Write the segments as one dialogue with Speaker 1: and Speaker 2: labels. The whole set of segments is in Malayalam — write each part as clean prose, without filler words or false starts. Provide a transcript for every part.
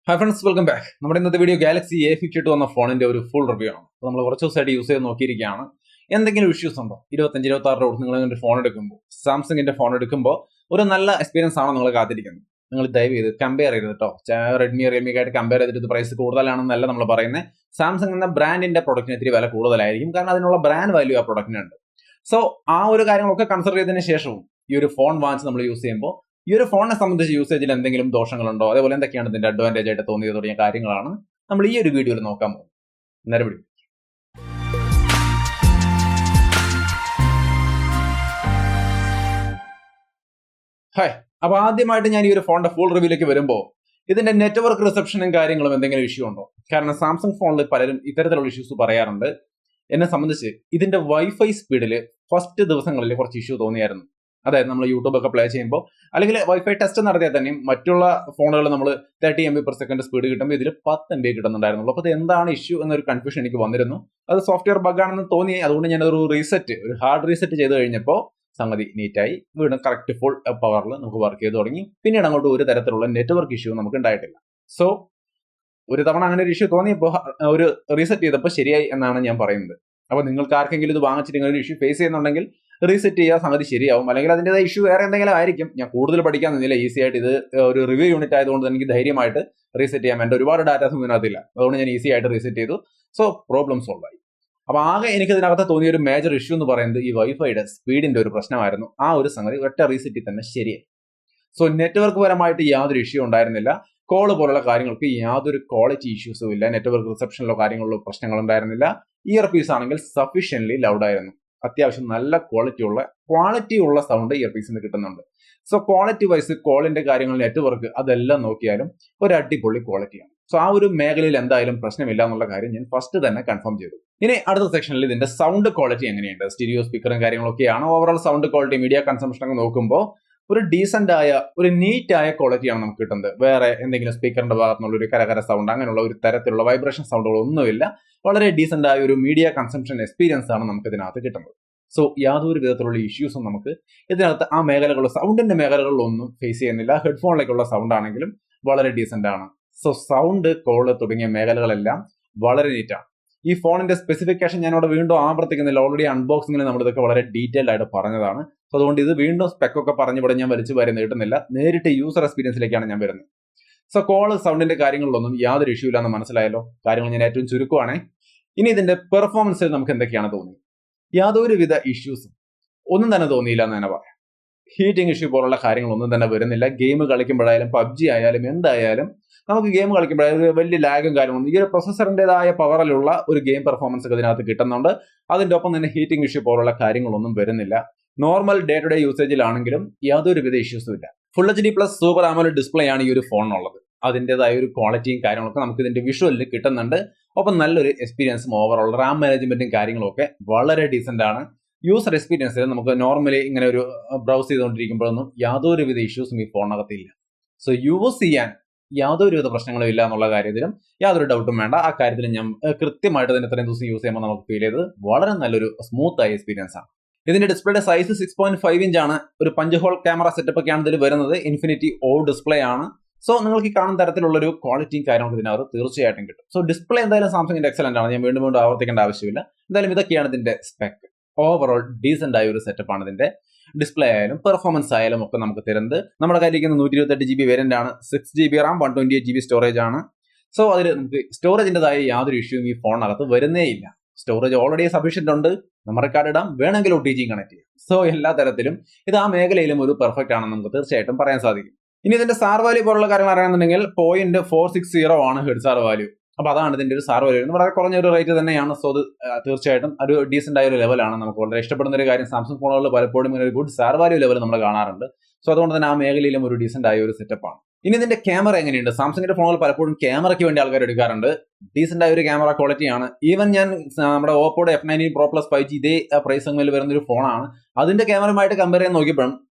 Speaker 1: Hi friends, welcome back. നമ്മുടെ ഇന്നത്തെ വീഡിയോ ഗാലക്സി A52 എന്ന ഫോണിന്റെ ഒരു ഫുൾ റിവ്യൂ ആണ്. അപ്പോൾ നമ്മൾ കുറച്ച് ദിവസമായിട്ട് യൂസ് ചെയ്ത് നോക്കിയിരിക്കുകയാണ്. എന്തെങ്കിലും ഇഷ്യൂസ് ഉണ്ടോ? 25-26 നിങ്ങൾ ഒരു ഫോൺ എടുക്കുമ്പോൾ, സാംസങ്ങിന്റെ ഫോൺ എടുക്കുമ്പോൾ ഒരു നല്ല എക്സ്പീരിയൻസ് ആണോ നിങ്ങൾ കാത്തിരിക്കുന്നത്? നിങ്ങൾ ദയവ് ചെയ്ത് കമ്പയർ ചെയ്ത് കേട്ടോ. റെഡ്മി റിയൽമി ആയിട്ട് കമ്പയർ ചെയ്തിട്ട് പ്രൈസ് കൂടുതലാണെന്നല്ല നമ്മൾ പറയുന്നത്. സാംസങ് എന്ന ബ്രാൻഡിന്റെ പ്രൊഡക്റ്റിന് ഇത്തിരി വില കൂടുതലായിരിക്കും, കാരണം അതിനുള്ള ബ്രാൻഡ് വാല്യൂ ആ പ്രൊഡക്റ്റിനുണ്ട്. സോ ആ ഒരു കാര്യങ്ങളൊക്കെ കൺസിഡർ ചെയ്തതിന് ശേഷവും ഈ ഒരു ഫോൺ വാങ്ങിച്ച് നമ്മൾ യൂസ് ചെയ്യുമ്പോൾ ഈ ഒരു ഫോണിനെ സംബന്ധിച്ച് യൂസേജിൽ എന്തെങ്കിലും ദോഷങ്ങളുണ്ടോ, അതേപോലെ എന്തൊക്കെയാണ് ഇതിന്റെ അഡ്വാൻറ്റേജ് ആയിട്ട് തോന്നിയത് തുടങ്ങിയ കാര്യങ്ങളാണ് നമ്മൾ ഈ ഒരു വീഡിയോയിൽ നോക്കാൻ പോകുന്നത്. നേരെ പിടി. ഹായ്, അപ്പൊ ആദ്യമായിട്ട് ഞാൻ ഈ ഒരു ഫോണിന്റെ ഫുൾ റിവ്യൂലേക്ക് വരുമ്പോൾ ഇതിന്റെ നെറ്റ്വർക്ക് റിസപ്ഷനും കാര്യങ്ങളും എന്തെങ്കിലും ഇഷ്യൂ ഉണ്ടോ? കാരണം സാംസങ് ഫോണിൽ പലരും ഇത്തരത്തിലുള്ള ഇഷ്യൂസ് പറയാറുണ്ട്. എന്നെ സംബന്ധിച്ച് ഇതിന്റെ വൈഫൈ സ്പീഡിൽ ഫസ്റ്റ് ദിവസങ്ങളിൽ കുറച്ച് ഇഷ്യൂ തോന്നിയായിരുന്നു. അതായത് നമ്മൾ യൂട്യൂബ് ഒക്കെ പ്ലേ ചെയ്യുമ്പോൾ അല്ലെങ്കിൽ വൈഫൈ ടെസ്റ്റ് നടത്തിയാൽ തന്നെയും മറ്റുള്ള ഫോണുകൾ നമ്മൾ 30 MB/s സ്പീഡ് കിട്ടുമ്പോൾ ഇതിൽ 10 MB കിട്ടുന്നുണ്ടായിരുന്നുള്ളൂ. അപ്പോൾ ഇത് എന്താണ് ഇഷ്യൂ എന്നൊരു കൺഫ്യൂഷൻ എനിക്ക് വന്നിരുന്നു. അത് സോഫ്റ്റ്വെയർ ബഗ് ആണെന്ന് തോന്നി. അതുകൊണ്ട് ഞാനൊരു ഒരു ഹാർഡ് റീസെറ്റ് ചെയ്ത് കഴിഞ്ഞപ്പോൾ സംഗതി നീറ്റായി വീണ്ടും കറക്റ്റ് ഫുൾ പവറിൽ നമുക്ക് വർക്ക് ചെയ്ത് തുടങ്ങി. പിന്നീട് അങ്ങോട്ട് ഒരു തരത്തിലുള്ള നെറ്റ്വർക്ക് ഇഷ്യൂ നമുക്ക് ഉണ്ടായിട്ടില്ല. സോ ഒരു തവണ അങ്ങനെ ഒരു ഇഷ്യൂ തോന്നിയപ്പോൾ ഒരു റീസെറ്റ് ചെയ്തപ്പോൾ ശരിയായി എന്നാണ് ഞാൻ പറയുന്നത്. അപ്പോൾ നിങ്ങൾക്ക് ആർക്കെങ്കിലും ഇത് വാങ്ങിച്ചിട്ട് ഇങ്ങനെ ഒരു ഇഷ്യൂ ഫേസ് ചെയ്യുന്നുണ്ടെങ്കിൽ റീസെറ്റ് ചെയ്യുക, സംഗതി ശരിയാവും. അല്ലെങ്കിൽ അതിൻ്റെതായ ഇഷ്യൂ വേറെ എന്തെങ്കിലും ആയിരിക്കും. ഞാൻ കൂടുതൽ പഠിക്കാൻ നിന്നില്ല. ഈസി ആയിട്ട് ഇത് ഒരു റിവ്യൂ യൂണിറ്റ് ആയതുകൊണ്ട് എനിക്ക് ധൈര്യമായിട്ട് റീസെറ്റ് ചെയ്യാൻ എൻ്റെ ഒരുപാട് ഡാറ്റാസും ഇതിനകത്തില്ല. അതുകൊണ്ട് ഞാൻ ഈസി ആയിട്ട് റീസെറ്റ് ചെയ്തു. സോ പ്രോബ്ലം സോൾവ് ആയി. അപ്പോൾ ആകെ എനിക്ക് ഇതിനകത്ത് തോന്നിയ ഒരു മേജർ ഇഷ്യൂ എന്ന് പറയുന്നത് ഈ വൈഫൈയുടെ സ്പീഡിന്റെ ഒരു പ്രശ്നമായിരുന്നു. ആ ഒരു സംഗതി ഒറ്റ റീസെറ്റിൽ തന്നെ ശരിയായി. സോ നെറ്റ്വർക്ക് പരമായിട്ട് യാതൊരു ഇഷ്യൂ ഉണ്ടായിരുന്നില്ല. കോള് പോലുള്ള കാര്യങ്ങൾക്ക് യാതൊരു ക്വാളിറ്റി ഇഷ്യൂസും ഇല്ല. നെറ്റ്വർക്ക് റിസപ്ഷനിലോ കാര്യങ്ങളിലോ പ്രശ്നങ്ങൾ ഉണ്ടായിരുന്നില്ല. ഇയർ പീസ് ആണെങ്കിൽ സഫീഷ്യൻലി ലൗഡ് ആയിരുന്നു. അത്യാവശ്യം നല്ല ക്വാളിറ്റി ഉള്ള സൗണ്ട് ഇയർ പീസിൽ നിന്ന് കിട്ടുന്നുണ്ട്. സോ ക്വാളിറ്റി വൈസ് കോളിന്റെ കാര്യങ്ങൾ, നെറ്റ്വർക്ക് അതെല്ലാം നോക്കിയാലും ഒരു അടിപൊളി ക്വാളിറ്റിയാണ്. സോ ആ ഒരു മേഖലയിൽ എന്തായാലും പ്രശ്നമില്ല എന്നുള്ള കാര്യം ഞാൻ ഫസ്റ്റ് തന്നെ കൺഫേം ചെയ്തു. ഇനി അടുത്ത സെക്ഷനിൽ ഇതിന്റെ സൗണ്ട് ക്വാളിറ്റി എങ്ങനെയുണ്ട്, സ്റ്റീരിയോ സ്പീക്കറും കാര്യങ്ങളൊക്കെയാണ്. Overall sound quality, media consumption ഒക്കെ നോക്കുമ്പോൾ ഒരു ഡീസന്റ് ആയ, ഒരു നീറ്റ് ആയ ക്വാളിറ്റിയാണ് നമുക്ക് കിട്ടുന്നത്. വേറെ എന്തെങ്കിലും സ്പീക്കറിന്റെ ഭാഗത്തുനിന്നുള്ള ഒരു കരകര സൗണ്ട്, അങ്ങനെയുള്ള ഒരു തരത്തിലുള്ള വൈബ്രേഷൻ സൗണ്ടുകളൊന്നുമില്ല. വളരെ ഡീസന്റ് ആയ ഒരു മീഡിയ കൺസംഷൻ എക്സ്പീരിയൻസ് ആണ് നമുക്ക് ഇതിനകത്ത് കിട്ടുന്നത്. സോ യാതൊരു വിധത്തിലുള്ള ഇഷ്യൂസും നമുക്ക് ഇതിനകത്ത് ആ മേഖലകളിൽ, സൗണ്ടിന്റെ മേഖലകളിലൊന്നും ഫേസ് ചെയ്യുന്നില്ല. ഹെഡ്ഫോണിലേക്കുള്ള സൗണ്ട് ആണെങ്കിലും വളരെ ഡീസന്റ് ആണ്. സോ സൗണ്ട്, കോള് തുടങ്ങിയ മേഖലകളെല്ലാം വളരെ നീറ്റാണ്. ഈ ഫോണിന്റെ സ്പെസിഫിക്കേഷൻ ഞാൻ ഇവിടെ വീണ്ടും ആവർത്തിക്കുന്നില്ല. ഓൾറെഡി അൺബോക്സിംഗിൽ നമ്മൾ ഇതൊക്കെ വളരെ ഡീറ്റെയിൽഡ് ആയിട്ട് പറഞ്ഞതാണ്. സോ അതുകൊണ്ട് ഇത് വീണ്ടും സ്പെക്കൊക്കെ പറഞ്ഞിവിടെ ഞാൻ വലിച്ചു വാരി നീട്ടുന്നില്ല. നേരിട്ട് യൂസർ എക്സ്പീരിയൻസിലേക്കാണ് ഞാൻ വരുന്നത്. സോ കോള്, സൗണ്ടിന്റെ കാര്യങ്ങളിലൊന്നും യാതൊരു ഇഷ്യൂ ഇല്ലാന്ന് മനസ്സിലായല്ലോ. കാര്യങ്ങൾ ഞാൻ ഏറ്റവും ചുരുക്കമാണേ. ഇനി ഇതിന്റെ പെർഫോമൻസിൽ നമുക്ക് എന്തൊക്കെയാണ് തോന്നിയത്? യാതൊരുവിധ ഇഷ്യൂസും ഒന്നും തന്നെ തോന്നിയില്ല എന്ന് തന്നെ പറയാം. ഹീറ്റിംഗ് ഇഷ്യൂ പോലുള്ള കാര്യങ്ങളൊന്നും തന്നെ വരുന്നില്ല. ഗെയിം കളിക്കുമ്പോഴായാലും PUBG ആയാലും എന്തായാലും നമുക്ക് ഗെയിം കളിക്കുമ്പോഴായാലും വലിയ ലാഗും കാര്യങ്ങളൊന്നും, ഈ ഒരു പ്രൊസസറിൻ്റെതായ പവറിലുള്ള ഒരു ഗെയിം പെർഫോമൻസ് ഒക്കെ ഇതിനകത്ത് കിട്ടുന്നുണ്ട്. അതിൻ്റെ ഒപ്പം തന്നെ ഹീറ്റിംഗ് ഇഷ്യൂ പോലുള്ള കാര്യങ്ങളൊന്നും വരുന്നില്ല. നോർമൽ ഡേ ടു ഡേ യൂസേജിലാണെങ്കിലും യാതൊരുവിധ ഇഷ്യൂസും ഇല്ല. Full HD+ super AMOLED display ആണ് ഈ ഒരു ഫോണിനുള്ളത്. അതിൻ്റെതായ ഒരു ക്വാളിറ്റിയും കാര്യങ്ങളൊക്കെ നമുക്ക് ഇതിന്റെ വിഷ്വലിൽ കിട്ടുന്നുണ്ട്. ഒപ്പം നല്ലൊരു എക്സ്പീരിയൻസും ഓവറോൾ റാം മാനേജ്മെന്റും കാര്യങ്ങളൊക്കെ വളരെ ഡീസന്റ് ആണ്. യൂസർ എക്സ്പീരിയൻസിൽ നമുക്ക് നോർമലി ഇങ്ങനെ ഒരു ബ്രൗസ് ചെയ്തുകൊണ്ടിരിക്കുമ്പോഴൊന്നും യാതൊരുവിധ ഇഷ്യൂസും ഈ ഫോണിനകത്തില്ല. സോ യൂസ് ചെയ്യാൻ യാതൊരുവിധ പ്രശ്നങ്ങളും ഇല്ല എന്നുള്ള കാര്യത്തിലും യാതൊരു ഡൗട്ടും വേണ്ട. ആ കാര്യത്തിൽ ഞാൻ കൃത്യമായിട്ട് തന്നെ ഇത്രയും ദിവസം യൂസ് ചെയ്യുമ്പോൾ നമുക്ക് ഫീൽ ചെയ്തത് വളരെ നല്ലൊരു സ്മൂത്ത് ആയ എക്സ്പീരിയൻസ് ആണ്. ഇതിന്റെ ഡിസ്പ്ലേയുടെ സൈസ് 6.5 ഇഞ്ച് ആണ്. ഒരു 5 ഹോൾ ക്യാമറ സെറ്റപ്പ് ഒക്കെയാണ് ഇതിൽ വരുന്നത്. ഇൻഫിനിറ്റി O ഡിസ്പ്ലേ ആണ്. സോ നിങ്ങൾക്ക് ഈ കാണുന്ന തരത്തിലുള്ള ഒരു ക്വാളിറ്റിയും കാര്യങ്ങളൊക്കെ ഇതിനകത്ത് തീർച്ചയായിട്ടും കിട്ടും. സോ ഡിസ്പ്ലേ എന്തായാലും സാംസങ്ങിന്റെ എക്സലന്റ് ആണ്. ഞാൻ വീണ്ടും ആവർത്തിക്കേണ്ട ആവശ്യമില്ല. എന്തായാലും ഇതൊക്കെയാണ് ഇതിന്റെ സ്പെക്ക്. ഓവറോൾ ഡീസന്റ് ആയ ഒരു സെറ്റപ്പ് ആണ് ഇതിന്റെ. ഡിസ്പ്ലേ ആയാലും പെർഫോമൻസ് ആയാലും ഒക്കെ നമുക്ക് തരുന്നത്. നമ്മുടെ കയ്യിലിരിക്കുന്ന 128 GB വേരിയന്റ് ആണ്. 6 GB റാം, 128 GB സ്റ്റോറേജ് ആണ്. സോ അതിൽ നമുക്ക് സ്റ്റോറേജിൻ്റെതായ യാതൊരു ഇഷ്യൂവും ഈ ഫോണിനകത്ത് വരുന്നേ ഇല്ല. സ്റ്റോറേജ് ഓൾറെഡി സഫീഷ്യന്റ് ഉണ്ട്. മെമ്മറി കാർഡ് ഇടാം, വേണമെങ്കിൽ OTG കണക്ട് ചെയ്യാം. സോ എല്ലാ തരത്തിലും ഇത് ആ മേഖലയിലും ഒരു പെർഫെക്റ്റ് ആണെന്ന് നമുക്ക് തീർച്ചയായിട്ടും പറയാൻ സാധിക്കും. ഇനി ഇതിന്റെ സാർ വാല്യൂ പോലുള്ള കാര്യങ്ങൾ അറിയാന്നുണ്ടെങ്കിൽ 0.460 ആണ് ഹെഡ് സാർ വാല്യൂ. അപ്പൊ അതാണ് ഇതിന്റെ ഒരു സാർ വാല്യൂ. വളരെ കുറഞ്ഞ ഒരു റേറ്റ് തന്നെയാണ്. സോ അത് തീർച്ചയായിട്ടും ഒരു ഡീസന്റ് ആയ ഒരു ലെവലാണ്. നമുക്ക് വളരെ ഇഷ്ടപ്പെടുന്ന ഒരു കാര്യം, സാംസങ് ഫോണുകളിൽ പലപ്പോഴും ഇങ്ങനെ ഒരു ഗുഡ് സാർ വാല്യൂ ലെവൽ നമ്മൾ കാണാറുണ്ട്. സോ അതുകൊണ്ട് തന്നെ ആ മേഖലയിലും ഒരു ഡീസന്റ് ആയ ഒരു സെറ്റപ്പ് ആണ്. ഇനി ഇതിന്റെ ക്യാമറ എങ്ങനെയുണ്ട്? സാംസങ്ങിന്റെ ഫോണുകൾ പലപ്പോഴും ക്യാമറയ്ക്ക് വേണ്ടി ആൾക്കാർ എടുക്കാറുണ്ട്. ഡീസന്റ് ആയ ഒരു ക്യാമറ ക്വാളിറ്റിയാണ്. ഈവൻ ഞാൻ നമ്മുടെ ഓപ്പോയുടെ F19 Pro Plus 5G ഇതേ പ്രൈസ് സെഗ്മെന്റിൽ വരുന്ന ഒരു ഫോണാണ്. അതിന്റെ ക്യാമറയുമായിട്ട് കമ്പയർ ചെയ്യാൻ നോക്കിയപ്പോഴും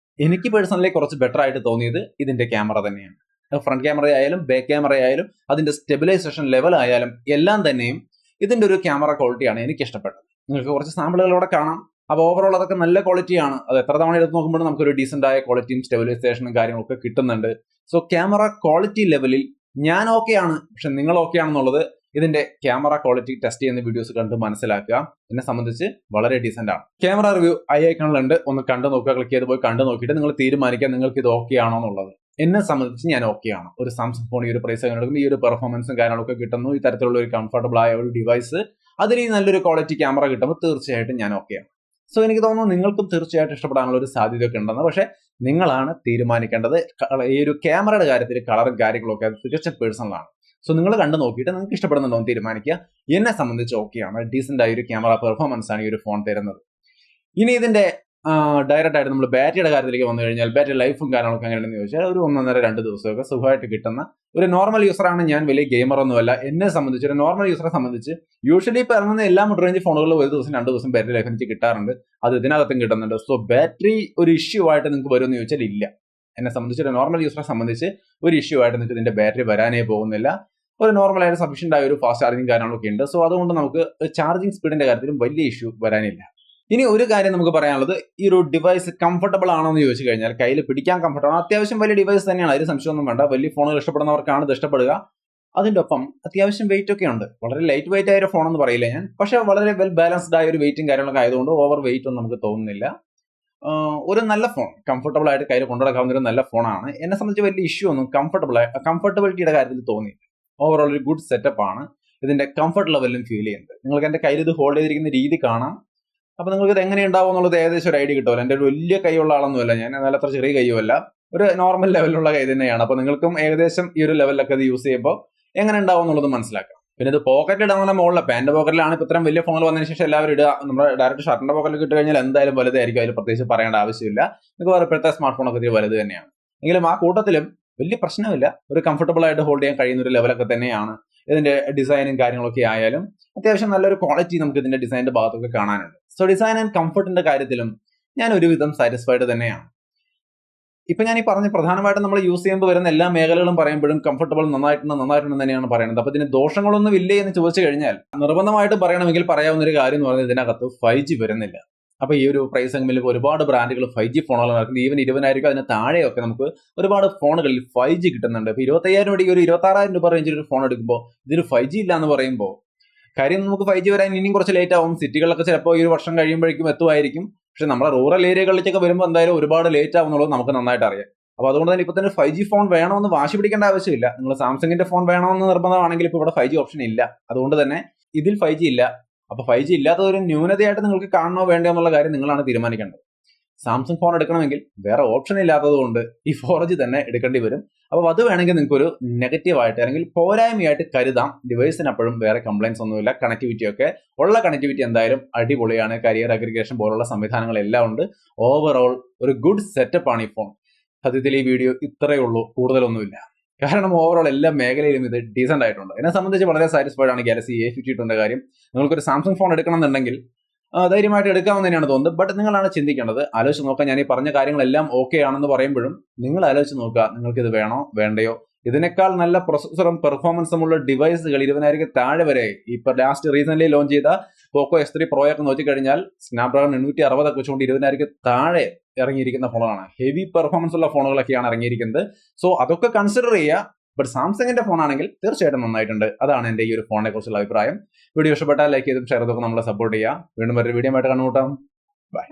Speaker 1: എനിക്ക് പേഴ്സണലി കുറച്ച് ബെറ്റർ ആയിട്ട് തോന്നിയത് ഇതിന്റെ ക്യാമറ തന്നെയാണ്. ഫ്രണ്ട് ക്യാമറ ആയാലും ബാക്ക് ക്യാമറ ആയാലും അതിന്റെ സ്റ്റെബിലൈസേഷൻ ലെവൽ ആയാലും എല്ലാം തന്നെയും ഇതിന്റെ ഒരു ക്യാമറ ക്വാളിറ്റിയാണ് എനിക്ക് ഇഷ്ടപ്പെട്ടത്. നിങ്ങൾക്ക് കുറച്ച് സാമ്പിളുകളോടെ കാണാം. അപ്പോൾ ഓവറോൾ അതൊക്കെ നല്ല ക്വാളിറ്റിയാണ്. അത് എത്ര തവണ എടുത്ത് നോക്കുമ്പോഴും നമുക്കൊരു ഡീസന്റ് ആയ ക്വാളിറ്റിയും സ്റ്റെബിലൈസേഷനും കാര്യങ്ങളൊക്കെ കിട്ടുന്നുണ്ട്. സോ ക്യാമറ ക്വാളിറ്റി ലെവലിൽ ഞാൻ ഓക്കെയാണ്, പക്ഷെ നിങ്ങൾ ഓക്കെ ആണെന്നുള്ളത് ഇതിന്റെ ക്യാമറ ക്വാളിറ്റി ടെസ്റ്റ് ചെയ്യുന്ന വീഡിയോസ് കണ്ട് മനസ്സിലാക്കുക. എന്നെ സംബന്ധിച്ച് വളരെ ഡീസന്റ് ആണ്. ക്യാമറ റിവ്യൂ ഐക്കണിലുണ്ട്, ഒന്ന് കണ്ടു നോക്കുക. ക്ലിക്ക് ചെയ്ത് പോയി കണ്ടു നോക്കിയിട്ട് നിങ്ങൾ തീരുമാനിക്കുക നിങ്ങൾക്ക് ഇത് ഓക്കെ ആണോ എന്നുള്ളത്. എന്നെ സംബന്ധിച്ച് ഞാൻ ഓക്കെയാണ്. ഒരു സാംസങ് ഫോൺ ഈ ഒരു പ്രൈസ് എടുക്കും, ഈ ഒരു പെർഫോമൻസും കാര്യങ്ങളൊക്കെ കിട്ടുന്നു, ഈ തരത്തിലുള്ള ഒരു കംഫർട്ടബിൾ ആയ ഒരു ഡിവൈസ്, അതിൽ ഈ നല്ലൊരു ക്വാളിറ്റി ക്യാമറ കിട്ടുമ്പോൾ തീർച്ചയായിട്ടും ഞാൻ ഓക്കെയാണ്. സോ എനിക്ക് തോന്നുന്നു നിങ്ങൾക്കും തീർച്ചയായിട്ടും ഇഷ്ടപ്പെടാനുള്ള ഒരു സാധ്യതയൊക്കെ ഉണ്ടെന്ന്. പക്ഷെ നിങ്ങളാണ് തീരുമാനിക്കേണ്ടത്. ഈ ഒരു ക്യാമറയുടെ കാര്യത്തിൽ കളറും കാര്യങ്ങളൊക്കെ അത് തികച്ചും പേഴ്സണലാണ്. സോ നിങ്ങൾ കണ്ടു നോക്കിയിട്ട് നിങ്ങൾക്ക് ഇഷ്ടപ്പെടുന്നുണ്ടോ എന്ന് തീരുമാനിക്കുക. എന്നെ സംബന്ധിച്ച് ഓക്കെയാണ്. ഡീസന്റ് ആയ ഒരു ക്യാമറ പെർഫോമൻസ് ആണ് ഈ ഒരു ഫോൺ തരുന്നത്. ഇനി ഇതിന്റെ ഡയറക്റ്റ് ആയിട്ട് നമ്മൾ ബാറ്ററിയുടെ കാര്യത്തിലേക്ക് വന്നു കഴിഞ്ഞാൽ ബാറ്ററി ലൈഫും കാര്യങ്ങളൊക്കെ എങ്ങനെയാണെന്ന് ചോദിച്ചാൽ ഒരു 1.5-2 ദിവസമൊക്കെ സുഖമായിട്ട് കിട്ടുന്ന ഒരു നോർമൽ യൂസറാണ് ഞാൻ. വലിയ ഗെയിമർ ഒന്നുമല്ല. എന്നെ സംബന്ധിച്ച് ഒരു നോർമൽ യൂസറെ സംബന്ധിച്ച് യൂഷ്വലി ഇപ്പോൾ ഇറങ്ങുന്ന എല്ലാ മിഡ് റേഞ്ച് ഫോണുകളിലും 1 ദിവസം 2 ദിവസം ബാറ്ററി ലൈഫ് എനിക്ക് കിട്ടാറുണ്ട്. അത് ഇതിനകത്തും കിട്ടുന്നുണ്ട്. സോ ബാറ്ററി ഒരു ഇഷ്യൂ ആയിട്ട് നിങ്ങൾക്ക് വരുമെന്ന് ചോദിച്ചാൽ ഇല്ല. എന്നെ സംബന്ധിച്ച് ഒരു നോർമൽ യൂസറെ സംബന്ധിച്ച് ഒരു ഇഷ്യൂ ആയിട്ട് നിങ്ങൾക്ക് ഇതിന്റെ ബാറ്ററി വരാനേ പോകുന്നില്ല. ഒരു നോർമൽ ആയിട്ട് സഫീഷ്യന്റ് ആയ ഒരു ഫാസ്റ്റ് ചാർജിങ് കാര്യങ്ങളൊക്കെ ഉണ്ട്. സോ അതുകൊണ്ട് നമുക്ക് ചാർജിങ് സ്പീഡിന്റെ കാര്യത്തിലും വലിയ ഇഷ്യൂ വരാനില്ല. ഇനി ഒരു കാര്യം നമുക്ക് പറയാനുള്ളത്, ഈ ഒരു ഡിവൈസ് കംഫർട്ടബിൾ ആണോ എന്ന് ചോദിച്ചു കഴിഞ്ഞാൽ കയ്യിൽ പിടിക്കാൻ കംഫർട്ടബിൾ ആണ്. അത്യാവശ്യം വലിയ ഡിവൈസ് തന്നെയാണ്, അതിന് സംശയമൊന്നും വേണ്ട. വലിയ ഫോണുകൾ ഇഷ്ടപ്പെടുന്നവർക്കാണ് ഇത് ഇഷ്ടപ്പെടുക. അതിന്റെ ഒപ്പം അത്യാവശ്യം വെയിറ്റ് ഒക്കെ ഉണ്ട്. വളരെ ലൈറ്റ് വെയിറ്റ് ആയ ഒരു ഫോൺ എന്ന് പറയില്ല ഞാൻ, പക്ഷെ വളരെ വെൽ ബാലൻസ്ഡ് ആയ ഒരു വെയിറ്റും കാര്യങ്ങളൊക്കെ ആയതുകൊണ്ട് ഓവർ വെയിറ്റ് ഒന്നും നമുക്ക് തോന്നുന്നില്ല. ഒരു നല്ല ഫോൺ, കംഫർട്ടബിൾ ആയിട്ട് കയ്യിൽ കൊണ്ടുനടക്കാവുന്ന ഒരു നല്ല ഫോണാണ്. എന്നെ സംബന്ധിച്ച് വലിയ ഇഷ്യൂ ഒന്നും കംഫർട്ടബിലിറ്റിയുടെ കാര്യത്തിൽ തോന്നിയില്ല. ഓവറോൾ ഒരു ഗുഡ് സെറ്റപ്പ് ആണ്. ഇതിന്റെ കംഫർട്ട് ലെവലിലും ഫീൽ ചെയ്യുന്നത്. നിങ്ങൾക്ക് എന്റെ കയ്യിൽ ഇത് ഹോൾഡ് ചെയ്തിരിക്കുന്ന രീതി കാണാം. അപ്പൊ നിങ്ങൾക്ക് ഇത് എങ്ങനെ ഉണ്ടാവും എന്നുള്ളത് ഏകദേശം ഒരു ഐഡിയ കിട്ടുമല്ലോ. എൻ്റെ ഒരു വലിയ കൈയുള്ള ആളൊന്നുമല്ല ഞാൻ, എന്നാൽ അത്ര ചെറിയ കൈയുമല്ല, ഒരു നോർമൽ ലെവലിലുള്ള കൈ തന്നെയാണ്. അപ്പൊ നിങ്ങൾക്കും ഏകദേശം ഈ ഒരു ലെവലിലൊക്കെ ഇത് യൂസ് ചെയ്യുമ്പോൾ എങ്ങനെ ഉണ്ടാവും എന്നുള്ളത് മനസ്സിലാക്കാം. പിന്നെ ഇത് പോക്കറ്റിൽ ഇടാൻ മുകളിൽ പാന്റ് പോക്കറ്റിലാണ് ഇപ്പൊ ഇത്രയും വലിയ ഫോണിൽ വന്നതിന് ശേഷം എല്ലാവരും ഇടുക. നമ്മുടെ ഡയറക്റ്റ് ഷർട്ടിന്റെ പോക്കറ്റിൽ ഇട്ട് കഴിഞ്ഞാൽ എന്തായാലും വലുതായിരിക്കും. അതിൽ പ്രത്യേകിച്ച് പറയേണ്ട ആവശ്യമില്ല. നിങ്ങൾക്ക് ഇപ്പോഴത്തെ സ്മാർട്ട് ഫോണൊക്കെ ഇതിൽ വലുത് തന്നെയാണ്. എങ്കിലും ആ കൂട്ടത്തിലും വലിയ പ്രശ്നമില്ല. ഒരു കംഫർട്ടബിൾ ആയിട്ട് ഹോൾഡ് ചെയ്യാൻ കഴിയുന്ന ഒരു ലെവലൊക്കെ തന്നെയാണ്. ഇതിന്റെ ഡിസൈനും കാര്യങ്ങളൊക്കെ ആയാലും അത്യാവശ്യം നല്ലൊരു ക്വാളിറ്റി നമുക്ക് ഇതിന്റെ ഡിസൈനിന്റെ ഭാഗത്തൊക്കെ കാണാനുണ്ട്. സോ ഡിസൈൻ ആൻഡ് കംഫർട്ടിന്റെ കാര്യത്തിലും ഞാൻ ഒരുവിധം സാറ്റിസ്ഫൈഡ് തന്നെയാണ്. ഇപ്പൊ ഞാൻ ഈ പറഞ്ഞ പ്രധാനമായിട്ടും നമ്മൾ യൂസ് ചെയ്യുമ്പോൾ വരുന്ന എല്ലാ മേഖലകളും പറയുമ്പോഴും കംഫർട്ടബിൾ നന്നായിട്ടുണ്ട് തന്നെയാണ് പറയുന്നത്. അപ്പൊ ഇതിന് ദോഷങ്ങളൊന്നും ഇല്ലേ എന്ന് ചോദിച്ചു കഴിഞ്ഞാൽ നിർബന്ധമായിട്ട് പറയണമെങ്കിൽ പറയാവുന്ന ഒരു കാര്യം എന്ന് പറഞ്ഞാൽ ഇതിനകത്ത് 5G വരുന്നില്ല. അപ്പൊ ഈ ഒരു പ്രൈസ് സെഗ്മെന്റിൽ ഒരുപാട് ബ്രാൻഡുകൾ 5G ഫോണുകൾ നടക്കുന്നത്. ഈവൻ 20,000 അതിന് താഴെയൊക്കെ നമുക്ക് ഒരുപാട് ഫോണുകളിൽ 5G കിട്ടുന്നുണ്ട്. ഇപ്പൊ 25,000 രൂപ ഒരു 26,000 രൂപ റേഞ്ചിൽ ഒരു ഫോൺ എടുക്കുമ്പോൾ ഇതിന് 5G ഇല്ല എന്ന് പറയുമ്പോൾ കാര്യം നമുക്ക് 5G വരാൻ ഇനിയും കുറച്ച് ലേറ്റ് ആവും. സിറ്റികളിലൊക്കെ ചിലപ്പോൾ ഈ ഒരു വർഷം കഴിയുമ്പോഴേക്കും എത്തുമായിരിക്കും. പക്ഷെ നമ്മുടെ റൂറൽ ഏരിയകളിലേക്കൊക്കെ വരുമ്പോൾ എന്തായാലും ഒരുപാട് ലേറ്റ് ആവുന്നുള്ളത് നമുക്ക് നന്നായിട്ട് അറിയാം. അപ്പൊ അതുകൊണ്ട് തന്നെ ഇപ്പൊ തന്നെ 5G ഫോൺ വേണമെന്ന് വാശി പിടിക്കേണ്ട ആവശ്യമില്ല. നിങ്ങൾ സാംസങ്ങിന്റെ ഫോൺ വേണമെന്ന് നിർബന്ധമാണെങ്കിൽ ഇപ്പൊ ഇവിടെ 5G ഓപ്ഷൻ ഇല്ല. അതുകൊണ്ട് തന്നെ ഇതിൽ 5G ഇല്ല. അപ്പൊ 5G ഇല്ലാത്ത ഒരു ന്യൂനതയായിട്ട് നിങ്ങൾക്ക് കാണണോ വേണ്ടോ എന്നുള്ള കാര്യം നിങ്ങളാണ് തീരുമാനിക്കേണ്ടത്. സാംസങ് ഫോൺ എടുക്കണമെങ്കിൽ വേറെ ഓപ്ഷൻ ഇല്ലാത്തത് കൊണ്ട് ഈ 4G തന്നെ എടുക്കേണ്ടി വരും. അപ്പോൾ അത് വേണമെങ്കിൽ നിങ്ങൾക്ക് ഒരു നെഗറ്റീവായിട്ട് അല്ലെങ്കിൽ പോരായ്മയായിട്ട് കരുതാം. ഡിവൈസിന് അപ്പോഴും വേറെ കംപ്ലൈൻസ് ഒന്നുമില്ല. കണക്ടിവിറ്റി ഒക്കെ ഉള്ള കണക്ടിവിറ്റി എന്തായാലും അടിപൊളിയാണ്. കരിയർ അഗ്രിഗേഷൻ പോലുള്ള സംവിധാനങ്ങളെല്ലാം ഉണ്ട്. ഓവറോൾ ഒരു ഗുഡ് സെറ്റപ്പ് ആണ് ഈ ഫോൺ. സത്യത്തിൽ ഈ വീഡിയോ ഇത്രയേ ഉള്ളൂ, കൂടുതലൊന്നുമില്ല. കാരണം ഓവറോൾ എല്ലാ മേഖലയിലും ഇത് ഡീസന്റ് ആയിട്ടുണ്ട്. എന്നെ സംബന്ധിച്ച് വളരെ സാറ്റിസ്ഫൈഡ് ആണ് ഗാലക്സി A52 കാര്യം. നിങ്ങൾക്കൊരു സാംസങ് ഫോൺ എടുക്കണം എന്നുണ്ടെങ്കിൽ ധൈര്യമായിട്ട് എടുക്കാമെന്ന് തന്നെയാണ് തോന്നുന്നത്. ബട്ട് നിങ്ങളാണ് ചിന്തിക്കേണ്ടത്. ആലോചിച്ച് നോക്കാം. ഞാൻ ഈ പറഞ്ഞ കാര്യങ്ങളെല്ലാം ഓക്കെ ആണെന്ന് പറയുമ്പോഴും നിങ്ങൾ ആലോചിച്ച് നോക്കുക, നിങ്ങൾക്ക് ഇത് വേണോ വേണ്ടയോ. ഇതിനേക്കാൾ നല്ല പ്രൊസസ്സറും പെർഫോമൻസും ഉള്ള ഡിവൈസുകൾ 20,000 താഴെ വരെ ഇപ്പൊ ലാസ്റ്റ് റീസെന്റ് ലോഞ്ച് ചെയ്ത പോക്കോ S3 Pro ഒക്കെ നോക്കിക്കഴിഞ്ഞാൽ സ്നാപ്ഡ്രാഗൺ 860 ഒക്കെ വെച്ചുകൊണ്ട് 20,000 താഴെ ഇറങ്ങിയിരിക്കുന്ന ഫോണുകളാണ്. ഹെവി പെർഫോമൻസ് ഉള്ള ഫോണുകളൊക്കെയാണ് ഇറങ്ങിയിരിക്കുന്നത്. സോ അതൊക്കെ കൺസിഡർ ചെയ്യുക. ബട്ട് സാംസങ്ങിന്റെ ഫോൺ ആണെങ്കിൽ തീർച്ചയായിട്ടും നന്നായിട്ടുണ്ട്. അതാണ് എന്റെ ഈ ഒരു ഫോണിനെ കുറിച്ചുള്ള അഭിപ്രായം. വീഡിയോ ഇഷ്ടപ്പെട്ടാൽ ലൈക്ക് ചെയ്തും ഷെയർ ചെയ്തൊക്കെ നമ്മളെ സപ്പോർട്ട് ചെയ്യുക. വീണ്ടും ഒരു വീഡിയോ ആയിട്ട് കണ്ടുമുട്ടാം. ബൈ.